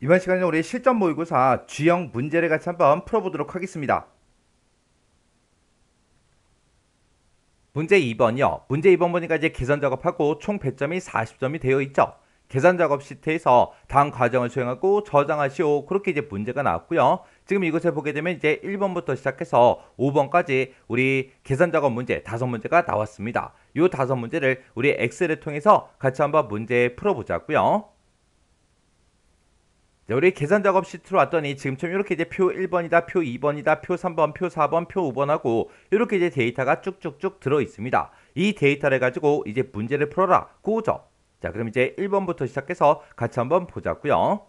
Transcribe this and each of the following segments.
이번 시간에 우리 실전 모의고사 G형 문제를 같이 한번 풀어보도록 하겠습니다. 문제 2번이요. 문제 2번 보니까 이제 계산 작업하고 총 배점이 40점이 되어 있죠. 계산 작업 시트에서 다음 과정을 수행하고 저장하시오. 그렇게 이제 문제가 나왔고요. 지금 이것을 보게 되면 이제 1번부터 시작해서 5번까지 우리 계산 작업 문제 5문제가 나왔습니다. 이 5문제를 우리 엑셀을 통해서 같이 한번 문제 풀어보자고요. 자, 우리 계산 작업 시트로 왔더니 지금처럼 이렇게 이제 표 1번이다, 표 2번이다, 표 3번, 표 4번, 표 5번하고 이렇게 이제 데이터가 쭉쭉쭉 들어 있습니다. 이 데이터를 가지고 이제 문제를 풀어라. 그거죠. 자, 그럼 이제 1번부터 시작해서 같이 한번 보자고요.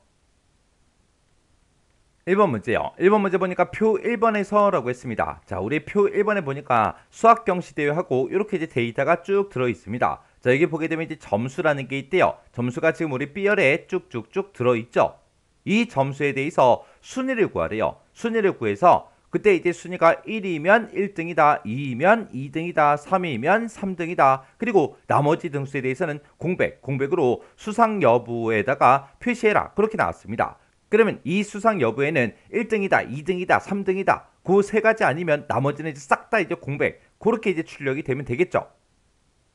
1번 문제요. 1번 문제 보니까 표 1번에서라고 했습니다. 자, 우리 표 1번에 보니까 수학 경시 대회하고 이렇게 이제 데이터가 쭉 들어 있습니다. 자, 여기 보게 되면 이제 점수라는 게 있대요. 점수가 지금 우리 B열에 쭉쭉쭉 들어 있죠. 이 점수에 대해서 순위를 구하래요. 순위를 구해서 그때 이제 순위가 1이면 1등이다, 2이면 2등이다, 3이면 3등이다. 그리고 나머지 등수에 대해서는 공백으로 수상 여부에다가 표시해라. 그렇게 나왔습니다. 그러면 이 수상 여부에는 1등이다, 2등이다, 3등이다. 그 세 가지 아니면 나머지는 이제 싹 다 이제 공백. 그렇게 이제 출력이 되면 되겠죠.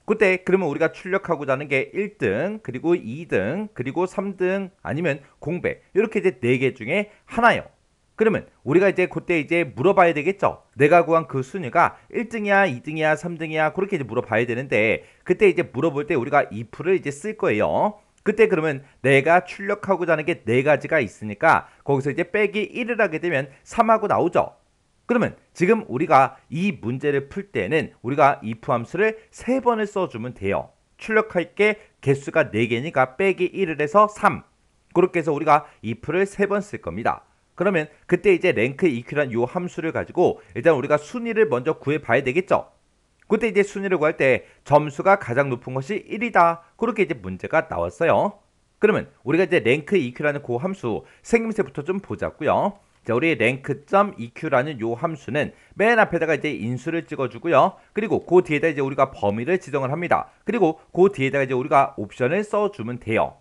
그때 그러면 우리가 출력하고자 하는 게 1등, 그리고 2등, 그리고 3등 아니면 공백. 이렇게 이제 4개 중에 하나요. 그러면 우리가 이제 그때 이제 물어봐야 되겠죠. 내가 구한 그 순위가 1등이야, 2등이야, 3등이야. 그렇게 이제 물어봐야 되는데 그때 이제 물어볼 때 우리가 if를 이제 쓸 거예요. 그때 그러면 내가 출력하고자 하는 게 4가지가 있으니까 거기서 이제 빼기 1을 하게 되면 3하고 나오죠. 그러면 지금 우리가 이 문제를 풀 때는 우리가 if 함수를 3번을 써주면 돼요. 출력할 게 개수가 4개니까 빼기 1을 해서 3. 그렇게 해서 우리가 if를 3번 쓸 겁니다. 그러면 그때 이제 랭크 EQ란 요 함수를 가지고 일단 우리가 순위를 먼저 구해 봐야 되겠죠. 그때 이제 순위를 구할 때 점수가 가장 높은 것이 1이다. 그렇게 이제 문제가 나왔어요. 그러면 우리가 이제 랭크 EQ라는 그 함수 생김새부터 좀 보자고요. 자, 우리 rank.eq라는 요 함수는 맨 앞에다가 이제 인수를 찍어주고요. 그리고 그 뒤에다 이제 우리가 범위를 지정을 합니다. 그리고 그 뒤에다가 이제 우리가 옵션을 써주면 돼요.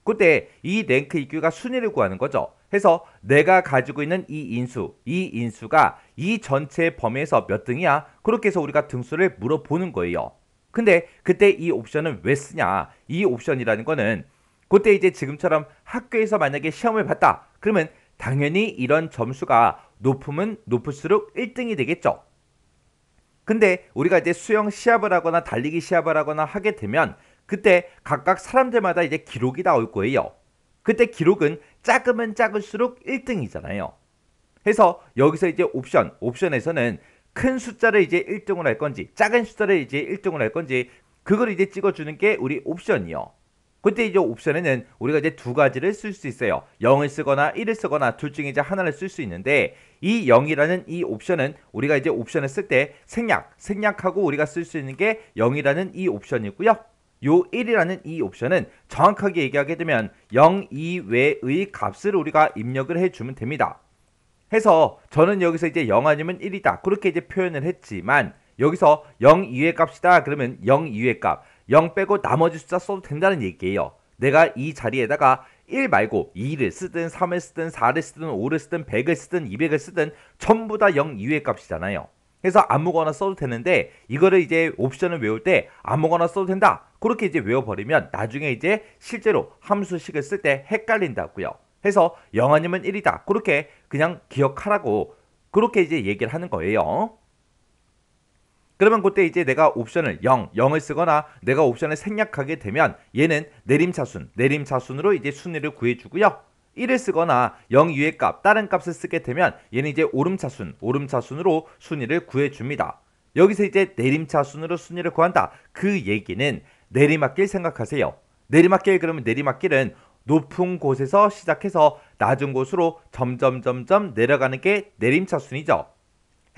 그때 이 rank eq가 순위를 구하는 거죠. 해서 내가 가지고 있는 이 인수가 이 전체 범위에서 몇 등이야? 그렇게 해서 우리가 등수를 물어보는 거예요. 근데 그때 이 옵션은 왜 쓰냐? 이 옵션이라는 거는 그때 이제 지금처럼 학교에서 만약에 시험을 봤다. 그러면 당연히 이런 점수가 높으면 높을수록 1등이 되겠죠. 근데 우리가 이제 수영 시합을 하거나 달리기 시합을 하거나 하게 되면 그때 각각 사람들마다 이제 기록이 나올 거예요. 그때 기록은 작으면 작을수록 1등이잖아요. 해서 여기서 이제 옵션에서는 큰 숫자를 이제 1등으로 할 건지 작은 숫자를 이제 1등으로 할 건지 그걸 이제 찍어주는 게 우리 옵션이요. 그때 이제 옵션에는 우리가 이제 2가지를 쓸 수 있어요. 0을 쓰거나 1을 쓰거나 둘 중에 이제 하나를 쓸 수 있는데 이 0이라는 이 옵션은 우리가 이제 옵션을 쓸 때 생략하고 우리가 쓸 수 있는 게 0이라는 이 옵션이고요. 요 1이라는 이 옵션은 정확하게 얘기하게 되면 0 이외의 값을 우리가 입력을 해주면 됩니다. 해서 저는 여기서 이제 0 아니면 1이다. 그렇게 이제 표현을 했지만 여기서 0 이외의 값이다. 그러면 0 이외의 값. 0 빼고 나머지 숫자 써도 된다는 얘기예요. 내가 이 자리에다가 1 말고 2를 쓰든 3을 쓰든 4를 쓰든 5를 쓰든 100을 쓰든 200을 쓰든 전부 다 0 이외의 값이잖아요. 그래서 아무거나 써도 되는데 이거를 이제 옵션을 외울 때 아무거나 써도 된다. 그렇게 이제 외워버리면 나중에 이제 실제로 함수식을 쓸 때 헷갈린다고요. 해서 0 아니면 1이다. 그렇게 그냥 기억하라고 그렇게 이제 얘기를 하는 거예요. 그러면 그때 이제 내가 옵션을 0을 쓰거나 내가 옵션을 생략하게 되면 얘는 내림차순으로 이제 순위를 구해주고요. 1을 쓰거나 0 이외의 값, 다른 값을 쓰게 되면 얘는 이제 오름차순으로 순위를 구해줍니다. 여기서 이제 내림차순으로 순위를 구한다. 그 얘기는 내리막길 생각하세요. 내리막길 그러면 내리막길은 높은 곳에서 시작해서 낮은 곳으로 점점 내려가는 게 내림차순이죠.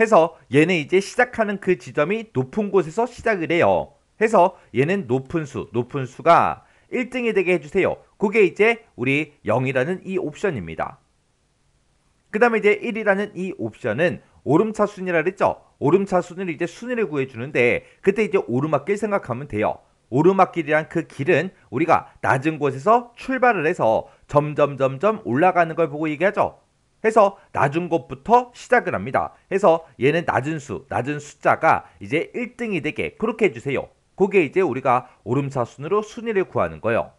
해서 얘는 이제 시작하는 그 지점이 높은 곳에서 시작을 해요. 해서 얘는 높은 수가 1등이 되게 해주세요. 그게 이제 우리 0이라는 이 옵션입니다. 그 다음에 이제 1이라는 이 옵션은 오름차순이라 그랬죠. 오름차순을 이제 순위를 구해주는데 그때 이제 오르막길 생각하면 돼요. 오르막길이란 그 길은 우리가 낮은 곳에서 출발을 해서 점점 올라가는 걸 보고 얘기하죠. 해서 낮은 곳부터 시작을 합니다. 해서 얘는 낮은 숫자가 이제 1등이 되게 그렇게 해주세요. 그게 이제 우리가 오름차순으로 순위를 구하는 거예요.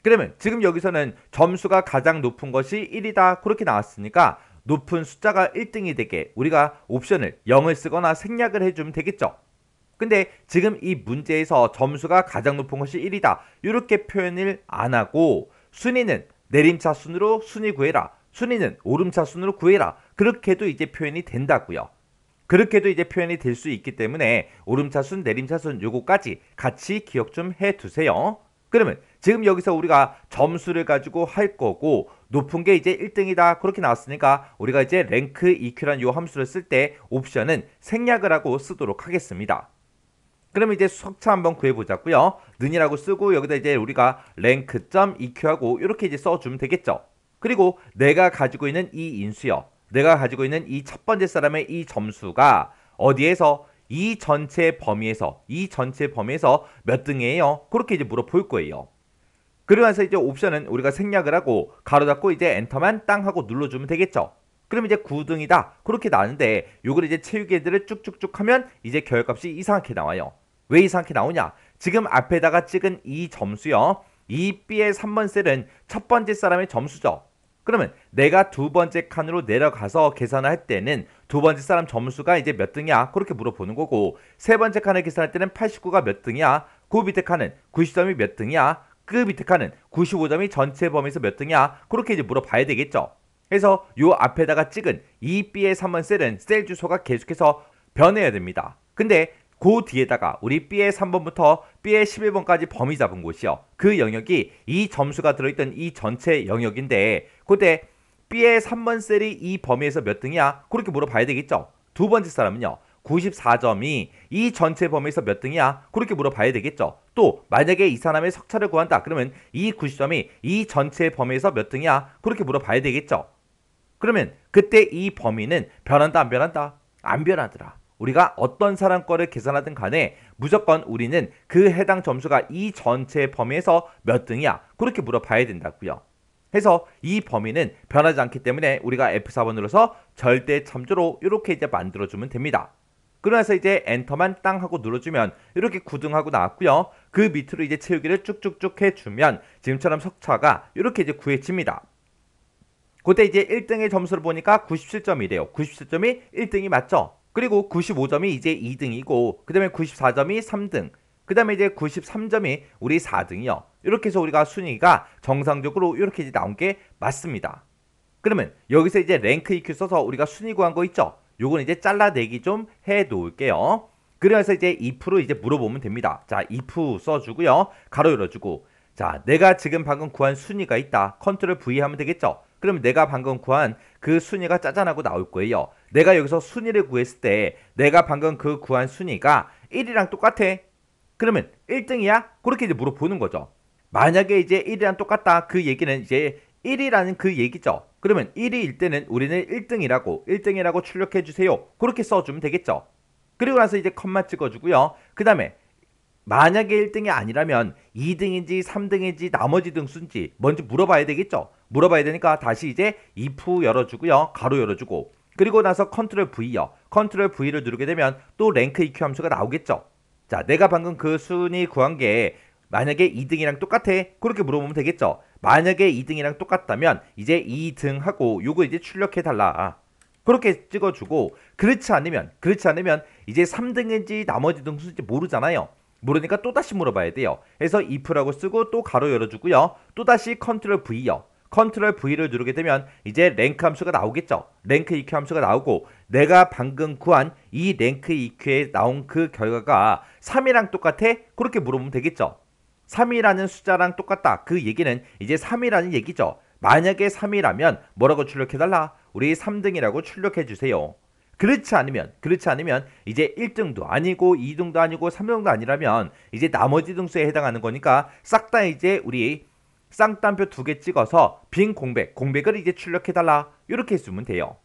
그러면 지금 여기서는 점수가 가장 높은 것이 1이다 그렇게 나왔으니까 높은 숫자가 1등이 되게 우리가 옵션을 0을 쓰거나 생략을 해주면 되겠죠. 근데 지금 이 문제에서 점수가 가장 높은 것이 1이다 이렇게 표현을 안 하고 순위는 내림차순으로 순위 구해라, 순위는 오름차순으로 구해라 그렇게도 이제 표현이 된다고요. 그렇게도 이제 표현이 될 수 있기 때문에 오름차순 내림차순 요거까지 같이 기억 좀 해두세요. 그러면 지금 여기서 우리가 점수를 가지고 할 거고 높은 게 이제 1등이다 그렇게 나왔으니까 우리가 이제 랭크 EQ라는 요 함수를 쓸 때 옵션은 생략을 하고 쓰도록 하겠습니다. 그러면 이제 수학차 한번 구해보자고요. 는이라고 쓰고 여기다 이제 우리가 랭크.EQ하고 이렇게 이제 써주면 되겠죠. 그리고 내가 가지고 있는 이 인수요, 내가 가지고 있는 이 첫 번째 사람의 이 점수가 어디에서 이 전체 범위에서 몇 등이에요? 그렇게 이제 물어볼 거예요. 그러면서 이제 옵션은 우리가 생략을 하고 가로 닫고 이제 엔터만 땅 하고 눌러주면 되겠죠. 그럼 이제 9등이다 그렇게 나왔는데 요걸 이제 채우기들을 쭉쭉쭉 하면 이제 결값이 이상하게 나와요. 왜 이상하게 나오냐? 지금 앞에다가 찍은 이 점수요, 이 B의 3번 셀은 첫 번째 사람의 점수죠. 그러면 내가 두 번째 칸으로 내려가서 계산을 할 때는 두 번째 사람 점수가 이제 몇 등이야? 그렇게 물어보는 거고, 세 번째 칸을 계산할 때는 89가 몇 등이야? 그 밑에 칸은 90점이 몇 등이야? 그 밑에 칸은 95점이 전체 범위에서 몇 등이야? 그렇게 이제 물어봐야 되겠죠. 그래서 요 앞에다가 찍은 이 B의 3번 셀은 셀 주소가 계속해서 변해야 됩니다. 근데 그 뒤에다가 우리 B의 3번부터 B의 11번까지 범위 잡은 곳이요, 그 영역이 이 점수가 들어있던 이 전체 영역인데 그때 B의 3번 셀이 이 범위에서 몇 등이야? 그렇게 물어봐야 되겠죠. 두 번째 사람은요 94점이 이 전체 범위에서 몇 등이야? 그렇게 물어봐야 되겠죠. 또 만약에 이 사람의 석차를 구한다 그러면 이 90점이 이 전체 범위에서 몇 등이야? 그렇게 물어봐야 되겠죠. 그러면 그때 이 범위는 변한다 안 변한다? 안 변하더라. 우리가 어떤 사람 거를 계산하든 간에 무조건 우리는 그 해당 점수가 이 전체 범위에서 몇 등이야? 그렇게 물어봐야 된다고요. 해서 이 범위는 변하지 않기 때문에 우리가 F4번 눌러서 절대 참조로 이렇게 이제 만들어주면 됩니다. 그러면서 이제 엔터만 땅 하고 눌러주면 이렇게 9등하고 나왔고요. 그 밑으로 이제 채우기를 쭉쭉쭉 해주면 지금처럼 석차가 이렇게 이제 구해집니다. 그때 이제 1등의 점수를 보니까 97점이래요. 97점이 1등이 맞죠? 그리고 95점이 이제 2등이고 그 다음에 94점이 3등, 그 다음에 이제 93점이 우리 4등이요. 이렇게 해서 우리가 순위가 정상적으로 이렇게 이제 나온 게 맞습니다. 그러면 여기서 이제 랭크 EQ 써서 우리가 순위 구한 거 있죠? 요건 이제 잘라내기 좀 해 놓을게요. 그래서 이제 if 이제 물어보면 됩니다. 자, if 써주고요. 가로 열어주고, 자, 내가 지금 방금 구한 순위가 있다. 컨트롤 V 하면 되겠죠? 그럼 내가 방금 구한 그 순위가 짜잔하고 나올 거예요. 내가 여기서 순위를 구했을 때 내가 방금 그 구한 순위가 1이랑 똑같아. 그러면 1등이야? 그렇게 이제 물어보는 거죠. 만약에 이제 1이랑 똑같다 그 얘기는 이제 1이라는 그 얘기죠. 그러면 1위일 때는 우리는 1등이라고 출력해 주세요. 그렇게 써주면 되겠죠. 그리고 나서 이제 컴마 찍어주고요. 그 다음에 만약에 1등이 아니라면 2등인지 3등인지 나머지 등수인지 먼저 물어봐야 되겠죠. 물어봐야 되니까 다시 이제 if 열어주고요. 가로 열어주고, 그리고 나서 컨트롤 V요. 컨트롤 V를 누르게 되면 또 랭크 EQ 함수가 나오겠죠. 자, 내가 방금 그 순위 구한 게 만약에 2등이랑 똑같아? 그렇게 물어보면 되겠죠. 만약에 2등이랑 똑같다면 이제 2등하고 요거 이제 출력해달라. 그렇게 찍어주고, 그렇지 않으면 이제 3등인지 나머지 등수인지 모르잖아요. 모르니까 또다시 물어봐야 돼요. 그래서 if라고 쓰고 또 가로 열어주고요. 또다시 컨트롤 V요. 컨트롤 V를 누르게 되면 이제 랭크 함수가 나오겠죠. 랭크 EQ 함수가 나오고, 내가 방금 구한 이 랭크 EQ에 나온 그 결과가 3이랑 똑같아? 그렇게 물어보면 되겠죠. 3이라는 숫자랑 똑같다 그 얘기는 이제 3이라는 얘기죠. 만약에 3이라면 뭐라고 출력해달라? 우리 3등이라고 출력해주세요. 그렇지 않으면 이제 1등도 아니고 2등도 아니고 3등도 아니라면 이제 나머지 등수에 해당하는 거니까 싹 다 이제 우리 쌍따옴표 2개 찍어서 빈 공백을 이제 출력해달라 이렇게 쓰면 돼요.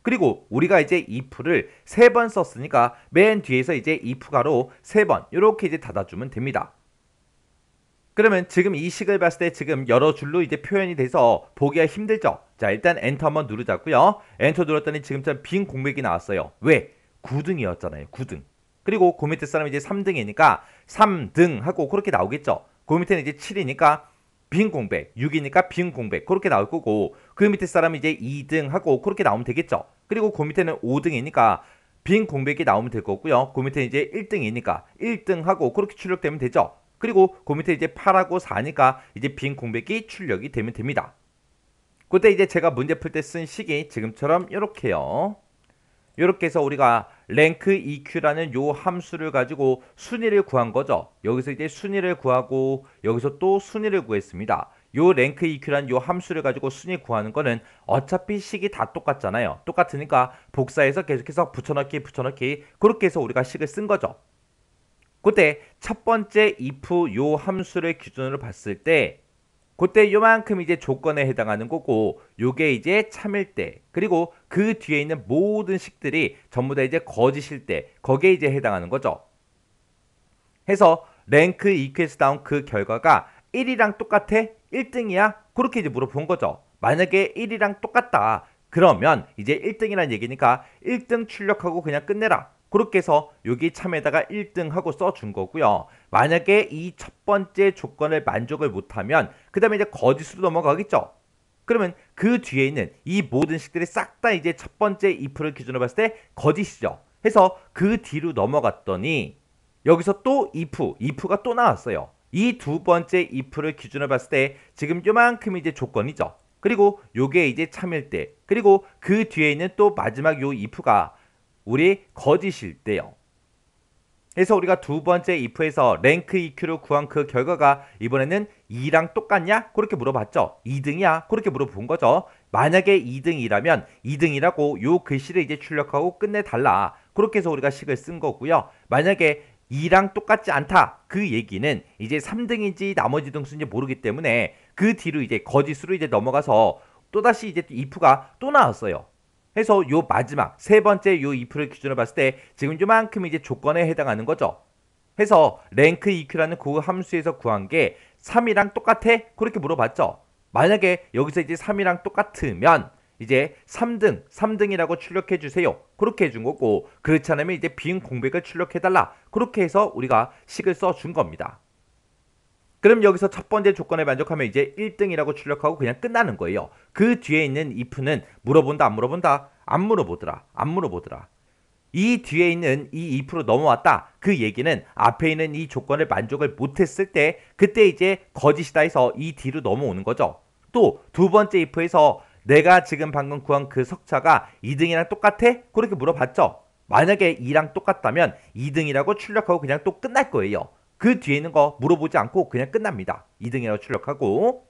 그리고 우리가 이제 if를 3번 썼으니까 맨 뒤에서 이제 if 가로 3번 이렇게 이제 닫아주면 됩니다. 그러면 지금 이 식을 봤을 때 지금 여러 줄로 이제 표현이 돼서 보기가 힘들죠? 자, 일단 엔터 한번 누르자고요. 엔터 눌렀더니 지금처럼 빈 공백이 나왔어요. 왜? 9등이었잖아요. 9등. 그리고 그 밑에 사람이 이제 3등이니까 3등 하고 그렇게 나오겠죠? 그 밑에는 이제 7이니까 빈 공백, 6이니까 빈 공백 그렇게 나올 거고 그 밑에 사람이 이제 2등 하고 그렇게 나오면 되겠죠? 그리고 그 밑에는 5등이니까 빈 공백이 나오면 될 거고요. 그 밑에 이제 1등이니까 1등 하고 그렇게 출력되면 되죠? 그리고 그 밑에 이제 8하고 4니까 이제 빈 공백이 출력이 되면 됩니다. 그때 이제 제가 문제 풀 때 쓴 식이 지금처럼 이렇게요. 이렇게 해서 우리가 랭크 EQ라는 요 함수를 가지고 순위를 구한 거죠. 여기서 이제 순위를 구하고 여기서 또 순위를 구했습니다. 요 랭크 EQ라는 요 함수를 가지고 순위 구하는 거는 어차피 식이 다 똑같잖아요. 똑같으니까 복사해서 계속해서 붙여넣기 그렇게 해서 우리가 식을 쓴 거죠. 그때 첫 번째 if 요 함수를 기준으로 봤을 때 그때 요만큼 이제 조건에 해당하는 거고 요게 이제 참일 때 그리고 그 뒤에 있는 모든 식들이 전부 다 이제 거짓일 때 거기에 이제 해당하는 거죠. 해서 랭크 EQ에서 나온 그 결과가 1이랑 똑같아? 1등이야? 그렇게 이제 물어본 거죠. 만약에 1이랑 똑같다. 그러면 이제 1등이란 얘기니까 1등 출력하고 그냥 끝내라. 그렇게 해서 여기 참에다가 1등 하고 써준 거고요. 만약에 이 첫 번째 조건을 만족을 못하면 그 다음에 이제 거짓으로 넘어가겠죠. 그러면 그 뒤에 있는 이 모든 식들이 싹 다 이제 첫 번째 if를 기준으로 봤을 때 거짓이죠. 해서 그 뒤로 넘어갔더니 여기서 또 if가 또 나왔어요. 이 두 번째 if를 기준으로 봤을 때 지금 요만큼 이제 조건이죠. 그리고 요게 이제 참일 때 그리고 그 뒤에 있는 또 마지막 요 if가 우리 거짓일 때요. 그래서 우리가 두 번째 if에서 랭크 EQ를 구한 그 결과가 이번에는 2랑 똑같냐? 그렇게 물어봤죠. 2등이야? 그렇게 물어본 거죠. 만약에 2등이라면 2등이라고 요 글씨를 이제 출력하고 끝내달라. 그렇게 해서 우리가 식을 쓴 거고요. 만약에 2랑 똑같지 않다. 그 얘기는 이제 3등인지 나머지 등수인지 모르기 때문에 그 뒤로 이제 거짓으로 이제 넘어가서 또다시 이제 if가 또 나왔어요. 해서 요 마지막 세 번째 요 if를 기준으로 봤을 때 지금 요만큼 이제 조건에 해당하는 거죠. 해서 랭크 EQ라는 그 함수에서 구한 게 3이랑 똑같아? 그렇게 물어봤죠. 만약에 여기서 이제 3이랑 똑같으면 이제 3등이라고 출력해 주세요. 그렇게 해준 거고 그렇지 않으면 이제 빈 공백을 출력해 달라. 그렇게 해서 우리가 식을 써준 겁니다. 그럼 여기서 첫 번째 조건에 만족하면 이제 1등이라고 출력하고 그냥 끝나는 거예요. 그 뒤에 있는 if는 물어본다 안 물어본다? 안 물어보더라. 이 뒤에 있는 이 if로 넘어왔다. 그 얘기는 앞에 있는 이 조건을 만족을 못했을 때 그때 이제 거짓이다 해서 이 뒤로 넘어오는 거죠. 또 두 번째 if에서 내가 지금 방금 구한 그 석차가 2등이랑 똑같아? 그렇게 물어봤죠. 만약에 2랑 똑같다면 2등이라고 출력하고 그냥 또 끝날 거예요. 그 뒤에 있는 거 물어보지 않고 그냥 끝납니다. 2등이라고 출력하고.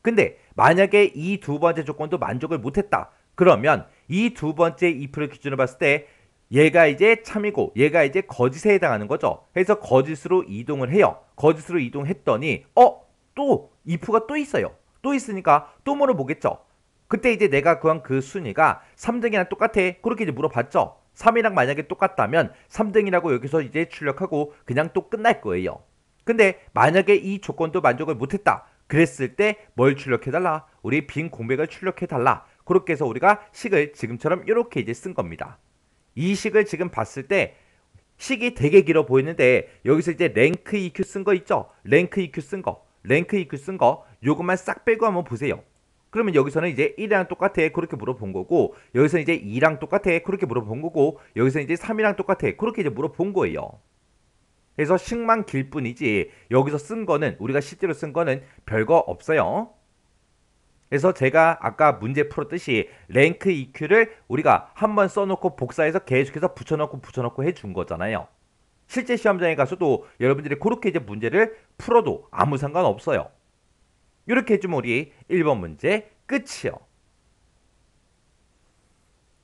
근데 만약에 이 두 번째 조건도 만족을 못했다. 그러면 이 두 번째 if를 기준으로 봤을 때 얘가 이제 참이고 얘가 이제 거짓에 해당하는 거죠. 그래서 거짓으로 이동을 해요. 거짓으로 이동했더니 또 if가 또 있어요. 또 있으니까 또 물어보겠죠. 그때 이제 내가 구한 그 순위가 3등이랑 똑같아. 그렇게 이제 물어봤죠. 3이랑 만약에 똑같다면 3등이라고 여기서 이제 출력하고 그냥 또 끝날 거예요. 근데 만약에 이 조건도 만족을 못했다. 그랬을 때 뭘 출력해달라? 우리 빈 공백을 출력해달라. 그렇게 해서 우리가 식을 지금처럼 이렇게 이제 쓴 겁니다. 이 식을 지금 봤을 때 식이 되게 길어 보이는데 여기서 이제 랭크 EQ 쓴 거 있죠? 랭크 EQ 쓴 거 요것만 싹 빼고 한번 보세요. 그러면 여기서는 이제 1이랑 똑같아 그렇게 물어본 거고 여기서는 이제 2랑 똑같아 그렇게 물어본 거고 여기서는 이제 3이랑 똑같아 그렇게 이제 물어본 거예요. 그래서 식만 길 뿐이지 여기서 쓴 거는 우리가 실제로 쓴 거는 별거 없어요. 그래서 제가 아까 문제 풀었듯이 랭크 EQ를 우리가 한번 써놓고 복사해서 계속해서 붙여넣고 해준 거잖아요. 실제 시험장에 가서도 여러분들이 그렇게 이제 문제를 풀어도 아무 상관없어요. 이렇게 해주면 우리 1번 문제 끝이요.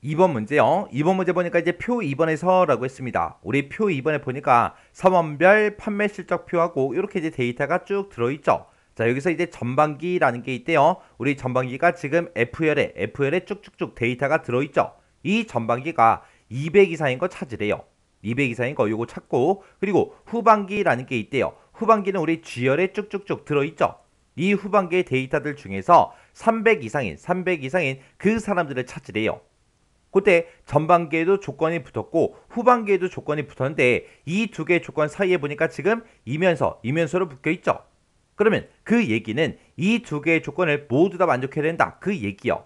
2번 문제요. 2번 문제 보니까 이제 표 2번에서라고 했습니다. 우리 표 2번에 보니까 사원별 판매 실적표하고 이렇게 이제 데이터가 쭉 들어있죠. 자, 여기서 이제 전반기라는 게 있대요. 우리 전반기가 지금 F열에 쭉쭉쭉 데이터가 들어있죠. 이 전반기가 200 이상인 거 찾으래요. 200 이상인 거 요거 찾고, 그리고 후반기라는 게 있대요. 후반기는 우리 G열에 쭉쭉쭉 들어있죠. 이 후반기의 데이터들 중에서 300 이상인 그 사람들을 찾으래요. 그때 전반기에도 조건이 붙었고 후반기에도 조건이 붙었는데 이 두 개의 조건 사이에 보니까 지금 이면서로 묶여 있죠. 그러면 그 얘기는 이 두 개의 조건을 모두 다 만족해야 된다, 그 얘기요.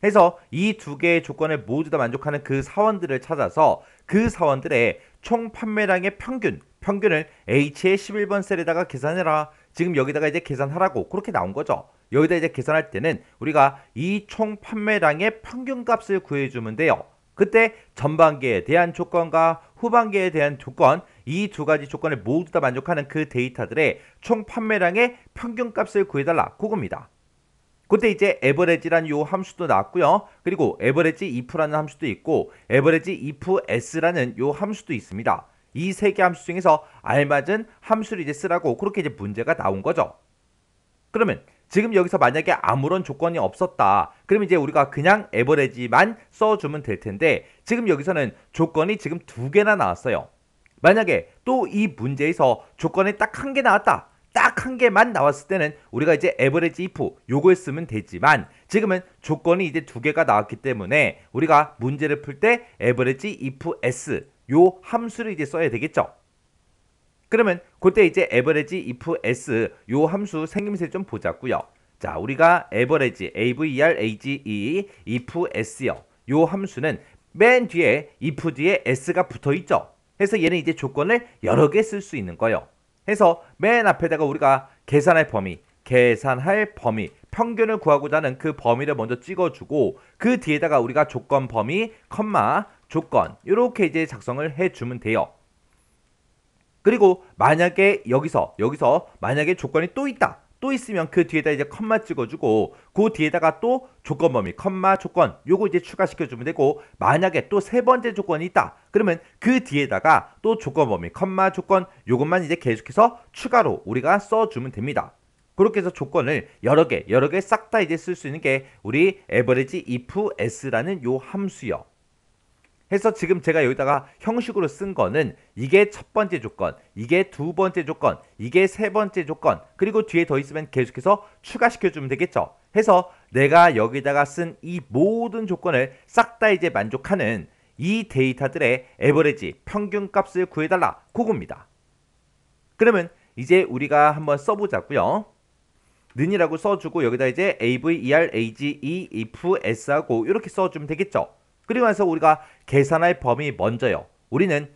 해서 이 두 개의 조건을 모두 다 만족하는 그 사원들을 찾아서 그 사원들의 총 판매량의 평균을 H의 11번 셀에다가 계산해라. 지금 여기다가 이제 계산하라고 그렇게 나온 거죠. 여기다 이제 계산할 때는 우리가 이 총 판매량의 평균값을 구해주면 돼요. 그때 전반기에 대한 조건과 후반기에 대한 조건, 이 두 가지 조건을 모두 다 만족하는 그 데이터들의 총 판매량의 평균값을 구해달라, 그겁니다. 그때 이제 에버레지라는 요 함수도 나왔고요. 그리고 에버레지 if라는 함수도 있고 에버레지 if s라는 요 함수도 있습니다. 이 세 개 함수 중에서 알맞은 함수를 이제 쓰라고 그렇게 이제 문제가 나온 거죠. 그러면 지금 여기서 만약에 아무런 조건이 없었다, 그럼 이제 우리가 그냥 에버레지만 써주면 될 텐데 지금 여기서는 조건이 지금 두 개나 나왔어요. 만약에 또 이 문제에서 조건이 딱 한 개 나왔다, 딱 한 개만 나왔을 때는 우리가 이제 에버리지 if 요걸 쓰면 되지만 지금은 조건이 이제 두 개가 나왔기 때문에 우리가 문제를 풀 때 에버리지 if s 요 함수를 이제 써야 되겠죠. 그러면 그때 이제 에버리지 if s 요 함수 생김새 좀 보자고요. 자, 우리가 에버리지 average if s요. 요 함수는 맨 뒤에 if 뒤에 s가 붙어 있죠. 해서 얘는 이제 조건을 여러 개 쓸 수 있는 거예요. 해서 맨 앞에다가 우리가 계산할 범위, 평균을 구하고자 하는 그 범위를 먼저 찍어주고 그 뒤에다가 우리가 조건 범위, 조건 이렇게 이제 작성을 해주면 돼요. 그리고 만약에 여기서 만약에 조건이 또 있다, 또 있으면 그 뒤에다 이제 컴마 찍어주고 그 뒤에다가 또 조건 범위, 조건 요거 이제 추가시켜주면 되고 만약에 또 세 번째 조건이 있다, 그러면 그 뒤에다가 또 조건 범위, 조건 요것만 이제 계속해서 추가로 우리가 써주면 됩니다. 그렇게 해서 조건을 여러 개 싹 다 이제 쓸 수 있는 게 우리 average if s라는 요 함수요. 해서 지금 제가 여기다가 형식으로 쓴 거는 이게 첫 번째 조건, 이게 두 번째 조건, 이게 세 번째 조건, 그리고 뒤에 더 있으면 계속해서 추가시켜주면 되겠죠. 해서 내가 여기다가 쓴 이 모든 조건을 싹 다 이제 만족하는 이 데이터들의 에버리지 평균값을 구해달라, 그겁니다. 그러면 이제 우리가 한번 써보자고요. 는이라고 써주고 여기다 이제 average if s하고 이렇게 써주면 되겠죠. 그리고 나서 우리가 계산할 범위 먼저요. 우리는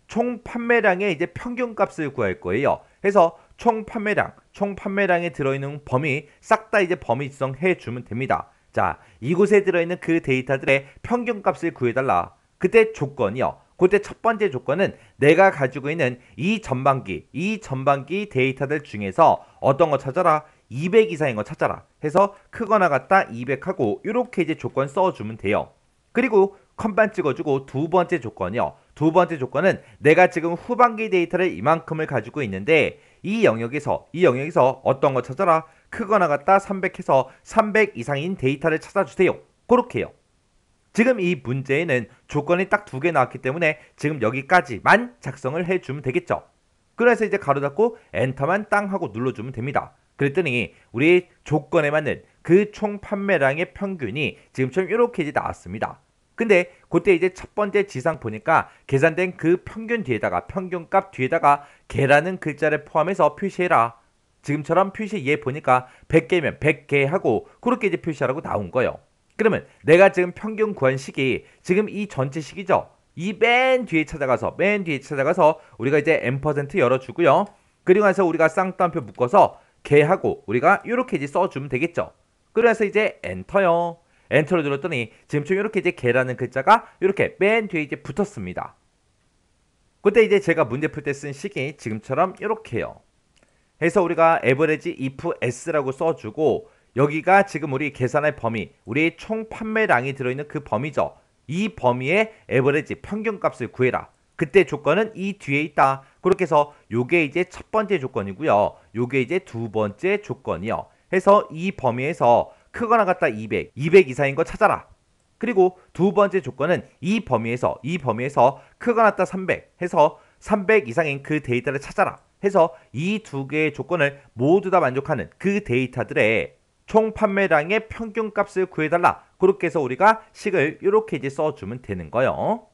총 판매량의 이제 평균값을 구할 거예요. 해서 총 판매량에 들어있는 범위 싹 다 이제 범위 지정해 주면 됩니다. 자, 이곳에 들어있는 그 데이터들의 평균값을 구해달라. 그때 조건이요. 그때 첫 번째 조건은 내가 가지고 있는 이 전반기 데이터들 중에서 어떤 거 찾아라? 200 이상인 거 찾아라. 해서 크거나 같다 200하고 이렇게 이제 조건 써주면 돼요. 그리고 컴반 찍어주고 두 번째 조건이요. 두 번째 조건은 내가 지금 후반기 데이터를 이만큼을 가지고 있는데 이 영역에서 어떤 거 찾아라? 크거나 같다 300해서 300 이상인 데이터를 찾아주세요. 그렇게요. 지금 이 문제에는 조건이 딱 두 개 나왔기 때문에 지금 여기까지만 작성을 해주면 되겠죠. 그래서 이제 가로 닫고 엔터만 땅 하고 눌러주면 됩니다. 그랬더니 우리 조건에 맞는 그 총 판매량의 평균이 지금처럼 이렇게 이제 나왔습니다. 근데 그때 이제 첫 번째 지상 보니까 계산된 그 평균 뒤에다가 평균값 뒤에다가 개라는 글자를 포함해서 표시해라. 지금처럼 표시 얘 보니까 100개면 100개 하고 그렇게 이제 표시하라고 나온 거예요. 그러면 내가 지금 평균 구한 식이 지금 이 전체 식이죠. 이 맨 뒤에 찾아가서 우리가 이제 n% 열어주고요. 그리고 나서 우리가 쌍따옴표 묶어서 개하고 우리가 이렇게 이제 써주면 되겠죠. 그래서 이제 엔터요. 엔터를 눌렀더니 지금처럼 이렇게 이제 개라는 글자가 이렇게 맨 뒤에 이제 붙었습니다. 그때 이제 제가 문제 풀 때 쓴 식이 지금처럼 이렇게요. 해서 우리가 average if s라고 써주고 여기가 지금 우리 계산할 범위, 우리 총 판매량이 들어있는 그 범위죠. 이 범위의 average 평균값을 구해라. 그때 조건은 이 뒤에 있다. 그렇게 해서 요게 이제 첫 번째 조건이고요. 요게 이제 두 번째 조건이요. 해서 이 범위에서 크거나 같다 200 이상인 거 찾아라. 그리고 두 번째 조건은 이 범위에서 크거나 같다 300 해서 300 이상인 그 데이터를 찾아라 해서 이 두 개의 조건을 모두 다 만족하는 그 데이터들의 총 판매량의 평균 값을 구해달라. 그렇게 해서 우리가 식을 이렇게 이제 써주면 되는 거예요.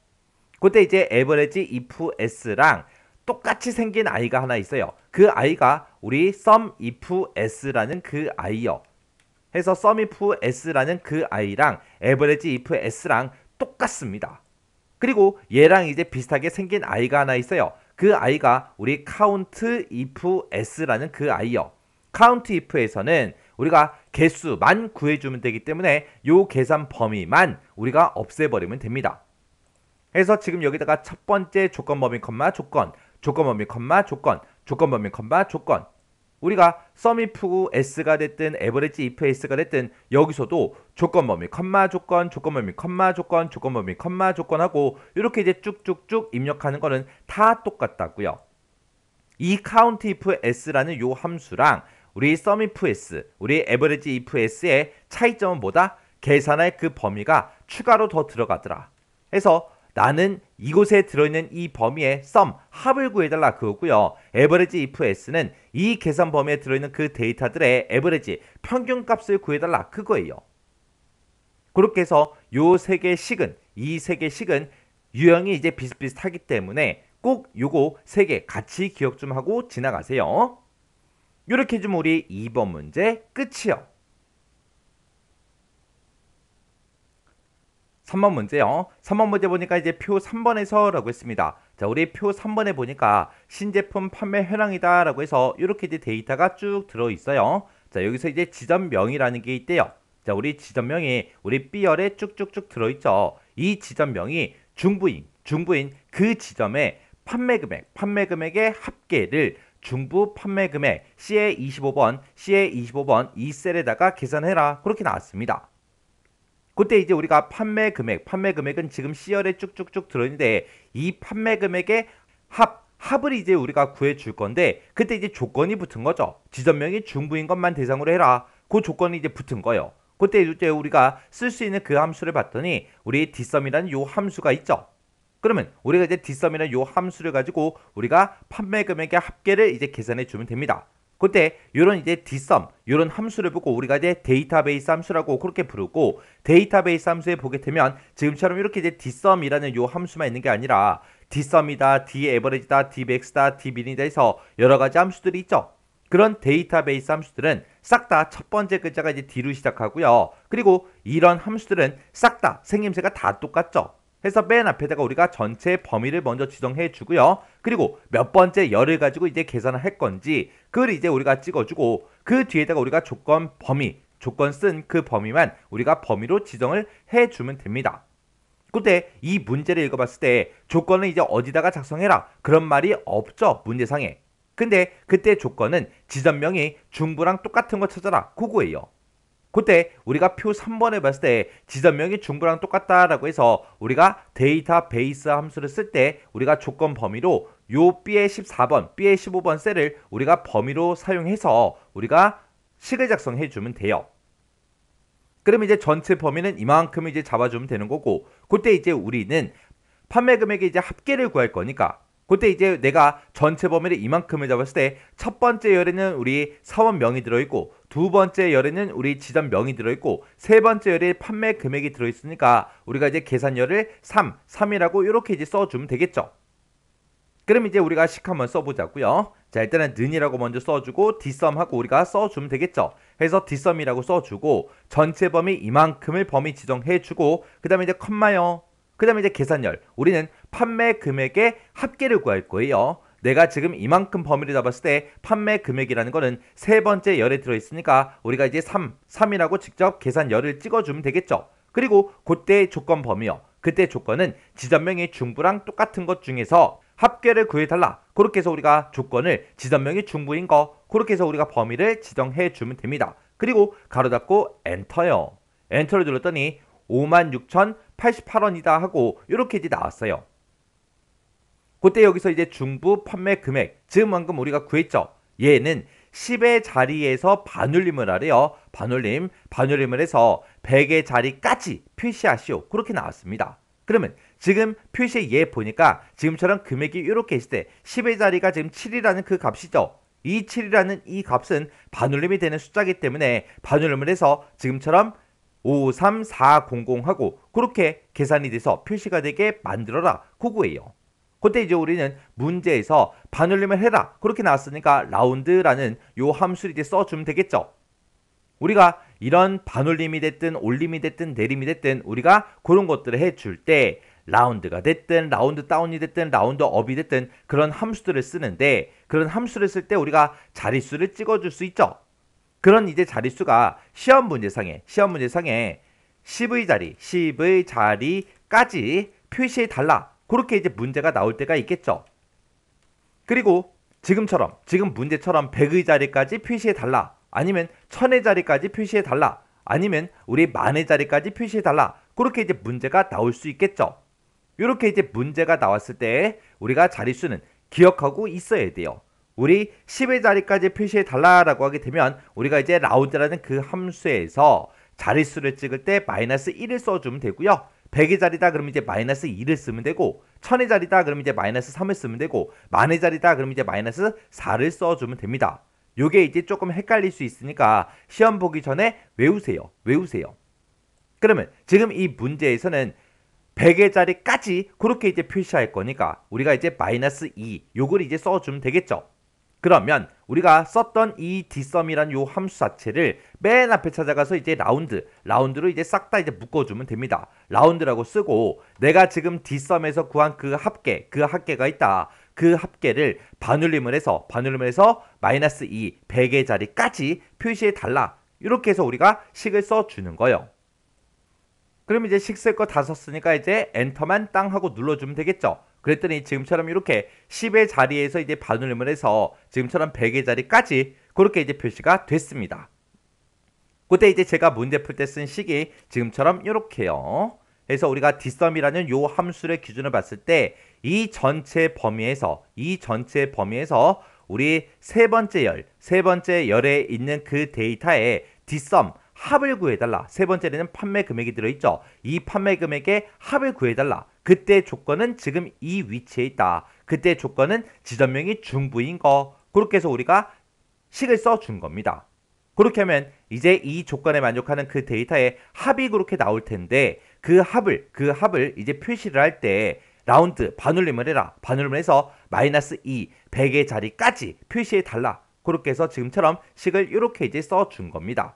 그때 이제 average if s랑 똑같이 생긴 아이가 하나 있어요. 그 아이가 우리 sum if s라는 그 아이요. 해서 sum if s라는 그 아이랑 average if s랑 똑같습니다. 그리고 얘랑 이제 비슷하게 생긴 아이가 하나 있어요. 그 아이가 우리 count if s라는 그 아이요. count if에서는 우리가 개수만 구해주면 되기 때문에 요 계산 범위만 우리가 없애버리면 됩니다. 그래서 지금 여기다가 첫 번째 조건 범위 컴마 조건, 조건 범위 컴마 조건, 조건 범위 컴마 조건. 우리가 sum if s가 됐든 average if s가 됐든 여기서도 조건 범위 컴마 조건, 조건 범위 컴마 조건, 조건 범위 컴마 조건하고 이렇게 이제 쭉쭉쭉 입력하는 거는 다 똑같다고요. 이 count if s라는 요 함수랑 우리 sum if s, 우리 average if s의 차이점은 뭐다? 계산할 그 범위가 추가로 더 들어가더라. 해서 나는 이곳에 들어있는 이 범위의 sum, 합을 구해달라 그거고요. average if s는 이 계산 범위에 들어있는 그 데이터들의 average, 평균 값을 구해달라 그거예요. 그렇게 해서 요 세 개의 식은, 이 세 개의 식은 유형이 이제 비슷비슷하기 때문에 꼭 요거 세 개 같이 기억 좀 하고 지나가세요. 이렇게 해주면 우리 2번 문제 끝이요. 3번 문제요. 3번 문제 보니까 이제 표 3번에서 라고 했습니다. 자, 우리 표 3번에 보니까 신제품 판매 현황이다 라고 해서 이렇게 이제 데이터가 쭉 들어있어요. 자, 여기서 이제 지점명이라는 게 있대요. 자, 우리 지점명이 우리 B열에 쭉쭉쭉 들어있죠. 이 지점명이 중부인 그 지점의 판매금액의 합계를 중부 판매금액 C의 25번 이 셀에다가 계산해라. 그렇게 나왔습니다. 그때 이제 우리가 판매금액은 지금 C열에 쭉쭉쭉 들어있는데 이 판매금액의 합을 이제 우리가 구해줄 건데 그때 이제 조건이 붙은 거죠. 지점명이 중부인 것만 대상으로 해라. 그 조건이 이제 붙은 거예요. 그때 이제 우리가 쓸 수 있는 그 함수를 봤더니 우리 dsum이라는 요 함수가 있죠. 그러면 우리가 이제 dsum이라는 요 함수를 가지고 우리가 판매금액의 합계를 이제 계산해 주면 됩니다. 그때 요런 이제 dsum 요런 함수를 보고 우리가 이제 데이터베이스 함수라고 그렇게 부르고 데이터베이스 함수에 보게 되면 지금처럼 이렇게 이제 dsum이라는 요 함수만 있는 게 아니라 dsum이다, daverage다, dmax다, dmin이다 해서 여러 가지 함수들이 있죠. 그런 데이터베이스 함수들은 싹 다 첫 번째 글자가 이제 D로 시작하고요. 그리고 이런 함수들은 싹 다 생김새가 다 똑같죠. 해서 맨 앞에다가 우리가 전체 범위를 먼저 지정해 주고요. 그리고 몇 번째 열을 가지고 이제 계산을 할 건지 그걸 이제 우리가 찍어주고 그 뒤에다가 우리가 조건 쓴 그 범위만 우리가 범위로 지정을 해주면 됩니다. 그때 이 문제를 읽어봤을 때 조건을 이제 어디다가 작성해라 그런 말이 없죠. 문제상에. 근데 그때 조건은 지점명이 중부랑 똑같은 거 찾아라 그거예요. 그때 우리가 표 3번에 봤을 때 지점명이 중부랑 똑같다라고 해서 우리가 데이터베이스 함수를 쓸 때 우리가 조건 범위로 요 B의 14번, B의 15번 셀을 우리가 범위로 사용해서 우리가 식을 작성해 주면 돼요. 그럼 이제 전체 범위는 이만큼 이제 잡아주면 되는 거고 그때 이제 우리는 판매 금액의 이제 합계를 구할 거니까 그때 이제 내가 전체 범위를 이만큼을 잡았을 때 첫 번째 열에는 우리 사원명이 들어있고 두 번째 열에는 우리 지점명이 들어있고 세 번째 열에 판매 금액이 들어있으니까 우리가 이제 계산열을 3이라고 이렇게 이제 써주면 되겠죠. 그럼 이제 우리가 식 한번 써보자고요. 자, 일단은 는이라고 먼저 써주고 dsum하고 우리가 써주면 되겠죠. 그래서 dsum이라고 써주고 전체 범위 이만큼을 범위 지정해주고 그 다음에 이제 컴마요. 그 다음에 이제 계산열. 우리는 판매 금액의 합계를 구할 거예요. 내가 지금 이만큼 범위를 잡았을 때 판매 금액이라는 거는 세 번째 열에 들어있으니까 우리가 이제 3이라고 직접 계산열을 찍어주면 되겠죠. 그리고 그때 조건 범위요. 그때 조건은 지점명이 중부랑 똑같은 것 중에서 합계를 구해달라. 그렇게 해서 우리가 조건을 지점명이 중부인 거 그렇게 해서 우리가 범위를 지정해 주면 됩니다. 그리고 가로 닫고 엔터요. 엔터를 눌렀더니 56,088원이다 하고 이렇게 이제 나왔어요. 그때 여기서 이제 중부 판매 금액 지금 방금 우리가 구했죠. 얘는 10의 자리에서 반올림을 하래요. 반올림을 해서 100의 자리까지 표시하시오. 그렇게 나왔습니다. 그러면 지금 표시에 얘 보니까 지금처럼 금액이 이렇게 있을 때 10의 자리가 지금 7이라는 그 값이죠. 이 7이라는 이 값은 반올림이 되는 숫자이기 때문에 반올림을 해서 지금처럼 53400 하고 그렇게 계산이 돼서 표시가 되게 만들어라. 그거예요. 그때 이제 우리는 문제에서 반올림을 해라. 그렇게 나왔으니까 라운드라는 요 함수를 이제 써주면 되겠죠. 우리가 이런 반올림이 됐든 올림이 됐든 내림이 됐든 우리가 그런 것들을 해줄 때 라운드가 됐든 라운드 다운이 됐든 라운드 업이 됐든 그런 함수들을 쓰는데 그런 함수를 쓸 때 우리가 자릿수를 찍어줄 수 있죠. 그런 이제 자릿수가 시험 문제상에 10의 자리까지 표시해 달라. 그렇게 이제 문제가 나올 때가 있겠죠. 그리고 지금 문제처럼 100의 자리까지 표시해 달라. 아니면 1000의 자리까지 표시해 달라. 아니면 우리 10,000의 자리까지 표시해 달라. 그렇게 이제 문제가 나올 수 있겠죠. 이렇게 이제 문제가 나왔을 때 우리가 자릿수는 기억하고 있어야 돼요. 우리 10의 자리까지 표시해 달라라고 하게 되면 우리가 이제 라운드라는 그 함수에서 자릿수를 찍을 때 -1을 써주면 되고요. 100의 자리다 그러면 이제 -2를 쓰면 되고 1000의 자리다 그러면 이제 -3을 쓰면 되고 10,000의 자리다 그러면 이제 -4를 써주면 됩니다. 요게 이제 조금 헷갈릴 수 있으니까 시험 보기 전에 외우세요. 그러면 지금 이 문제에서는 100의 자리까지 그렇게 이제 표시할 거니까 우리가 이제 -2 요걸 이제 써주면 되겠죠. 그러면 우리가 썼던 이 dsum이란 요 함수 자체를 맨 앞에 찾아가서 이제 라운드로 이제 싹 다 이제 묶어주면 됩니다. 라운드라고 쓰고 내가 지금 dsum에서 구한 그 합계가 있다. 그 합계를 반올림을 해서 -2 100의 자리까지 표시해 달라. 이렇게 해서 우리가 식을 써주는 거예요. 그럼 이제 식 쓸 거 다 썼으니까 이제 엔터만 땅 하고 눌러주면 되겠죠. 그랬더니 지금처럼 이렇게 10의 자리에서 이제 반올림을 해서 지금처럼 100의 자리까지 그렇게 이제 표시가 됐습니다. 그때 이제 제가 문제 풀 때 쓴 식이 지금처럼 이렇게요. 그래서 우리가 dsum이라는 요 함수를 기준으로 봤을 때 이 전체 범위에서 우리 세 번째 열에 있는 그 데이터에 dsum 합을 구해달라. 세 번째는 판매 금액이 들어있죠. 이 판매 금액의 합을 구해달라. 그때 조건은 지금 이 위치에 있다. 그때 조건은 지점명이 중부인 거. 그렇게 해서 우리가 식을 써준 겁니다. 그렇게 하면 이제 이 조건에 만족하는 그 데이터의 합이 그렇게 나올 텐데 그 합을 이제 표시를 할 때 라운드 반올림을 해라. 반올림을 해서 -2 100의 자리까지 표시해 달라. 그렇게 해서 지금처럼 식을 이렇게 이제 써준 겁니다.